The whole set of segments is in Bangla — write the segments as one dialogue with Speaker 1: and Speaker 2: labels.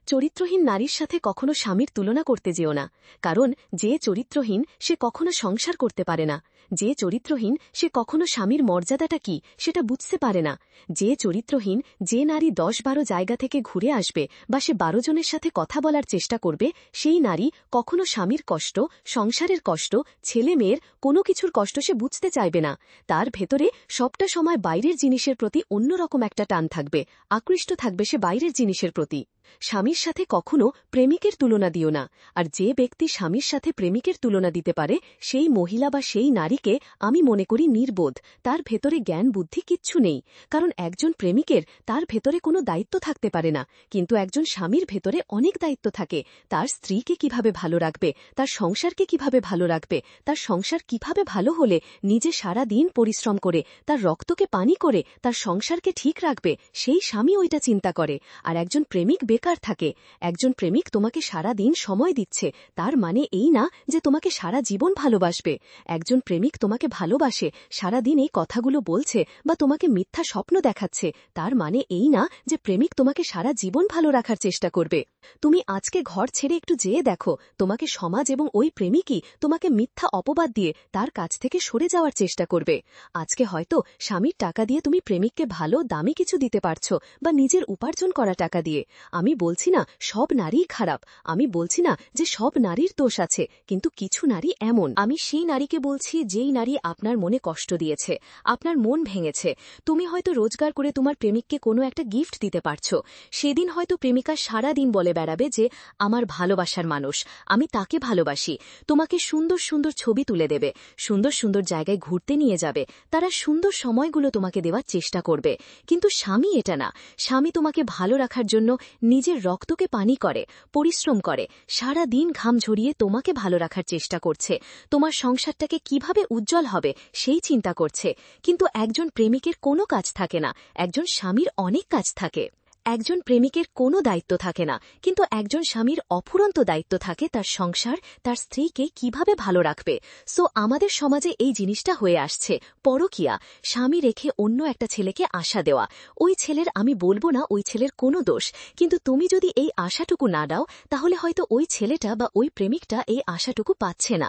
Speaker 1: চরিত্রহীন নারীর সাথে কখনো স্বামীর তুলনা করতে যেও না, কারণ যে চরিত্রহীন সে কখনো সংসার করতে পারে না। যে চরিত্রহীন সে কখনো স্বামীর মর্যাদাটা কি সেটা বুঝতে পারে না। যে চরিত্রহীন, যে নারী 10-12 জায়গা থেকে ঘুরে আসবে বা সে 12 জনের সাথে কথা বলার চেষ্টা করবে, সেই নারী কখনো স্বামীর কষ্ট, সংসারের কষ্ট, ছেলে মেয়ের কোনো কিছুর কষ্ট সে বুঝতে চাইবে না। তার ভেতরে সবটা সময় বাইরের জিনিসের প্রতি অন্যরকম একটা টান থাকবে, আকৃষ্ট থাকবে সে বাইরের জিনিসের প্রতি। স্বামীর সাথে কখনো প্রেমিকের তুলনা দিও না। আর যে ব্যক্তি স্বামীর সাথে প্রেমিকের তুলনা দিতে পারে, সেই মহিলা বা সেই নারীকে আমি মনে করি নির্বোধ। তার ভেতরে জ্ঞান বুদ্ধি কিচ্ছু নেই। কারণ একজন প্রেমিকের তার ভেতরে কোনো দায়িত্ব থাকতে পারে না, কিন্তু একজন স্বামীর ভেতরে অনেক দায়িত্ব থাকে। তার স্ত্রীকে কিভাবে ভালো রাখবে, তার সংসারকে কিভাবে ভালো রাখবে, তার সংসার কিভাবে ভালো হলে নিজে সারা দিন পরিশ্রম করে তার রক্তকে পানি করে তার সংসারকে ঠিক রাখবে, সেই স্বামী ওইটা চিন্তা করে। আর একজন প্রেমিক বেকার থাকে। একজন প্রেমিক তোমাকে সারা দিন সময় দিচ্ছে, তার মানে এই না যে তোমাকে সারা জীবন ভালোবাসবে। একজন প্রেমিক তোমাকে ভালোবাসে, সারা দিন এই কথাগুলো বলছে বা তোমাকে মিথ্যা স্বপ্ন দেখাচ্ছে, তার মানে এই না যে প্রেমিক তোমাকে সারা জীবন ভালো রাখার চেষ্টা করবে। তুমি আজকে ঘর ছেড়ে একটু যেয়ে দেখো, তোমাকে সমাজ এবং ওই প্রেমিকই তোমাকে মিথ্যা অপবাদ দিয়ে তার কাছ থেকে সরে যাওয়ার চেষ্টা করবে। আজকে হয়তো স্বামীর টাকা দিয়ে তুমি প্রেমিককে ভালো দামি কিছু দিতে পারছো, বা নিজের উপার্জন করা টাকা দিয়ে। আমি বলছি না সব নারীই খারাপ, আমি বলছি না যে সব নারীর দোষ আছে, কিন্তু কিছু নারী এমন। আমি সেই নারীকে বলছি যেই নারী আপনার মনে কষ্ট দিয়েছে, আপনার মন ভেঙেছে। তুমি হয়তো রোজগার করে তোমার প্রেমিককে কোনো একটা গিফট দিতে পারছো, সেদিন হয়তো প্রেমিকা সারা দিন বলে বেড়াবে যে আমার ভালোবাসার মানুষ, আমি তাকে ভালোবাসি। তোমাকে সুন্দর সুন্দর ছবি তুলে দেবে, সুন্দর সুন্দর জায়গায় ঘুরতে নিয়ে যাবে, তারা সুন্দর সময়গুলো তোমাকে দেওয়ার চেষ্টা করবে। কিন্তু স্বামী এটা না। স্বামী তোমাকে ভালো রাখার জন্য নিজের রক্তকে পানি করে, পরিশ্রম করে, সারা দিন ঘাম ঝরিয়ে তোমাকে ভালো রাখার চেষ্টা করছে, তোমার সংসারটাকে কিভাবে উজ্জ্বল হবে সেই চিন্তা করছে। কিন্তু একজন প্রেমিকের কোনো কাজ থাকে না, একজন স্বামীর অনেক কাজ থাকে। একজন প্রেমিকের কোনো দায়িত্ব থাকে না, কিন্তু একজন স্বামীর অফুরন্ত দায়িত্ব থাকে তার সংসার, তার স্ত্রীকে কিভাবে ভালো রাখবে। সো আমাদের সমাজে এই জিনিসটা হয়ে আসছে পরকীয়া, স্বামী রেখে অন্য একটা ছেলেকে আশা দেওয়া। ওই ছেলের, আমি বলবো না ওই ছেলের কোনো দোষ, কিন্তু তুমি যদি এই আশাটুকু না দাও, তাহলে হয়তো ওই ছেলেটা বা ওই প্রেমিকটা এই আশাটুকু পাচ্ছে না।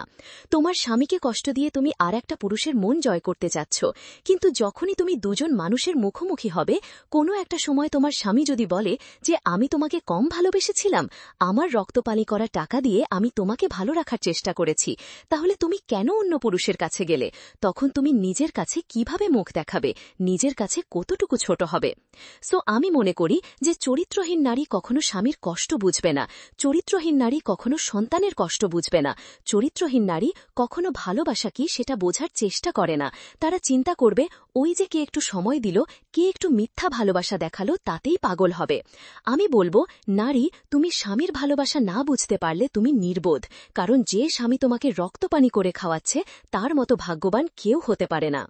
Speaker 1: তোমার স্বামীকে কষ্ট দিয়ে তুমি আর একটা পুরুষের মন জয় করতে চাচ্ছ, কিন্তু যখনই তুমি দুজন মানুষের মুখোমুখি হবে, কোনো একটা সময় তোমার স্বামী যদি বলে যে আমি তোমাকে কম ভালোবেসেছিলাম, আমার রক্তপানি করা টাকা দিয়ে আমি তোমাকে ভালো রাখার চেষ্টা করেছি, তাহলে তুমি কেন অন্য পুরুষের কাছে গেলে? তখন তুমি নিজের কাছে কিভাবে মুখ দেখাবে, নিজের কাছে কতটুকু ছোট হবে? সো আমি মনে করি যে চরিত্রহীন নারী কখনো স্বামীর কষ্ট বুঝবে না, চরিত্রহীন নারী কখনো সন্তানের কষ্ট বুঝবে না, চরিত্রহীন নারী কখনো ভালোবাসা কি সেটা বোঝার চেষ্টা করে না। তারা চিন্তা করবে ওই যে কে একটু সময় দিল, কে একটু মিথ্যা ভালোবাসা দেখালো, তাতেই পাগল হবে। আমি বলবো নারী, তুমি স্বামীর ভালোবাসা না বুঝতে পারলে তুমি নির্বোধ, কারণ যে স্বামী তোমাকে রক্তপানি করে খাওয়াচ্ছে তার মতো ভাগ্যবান কেউ হতে পারে না।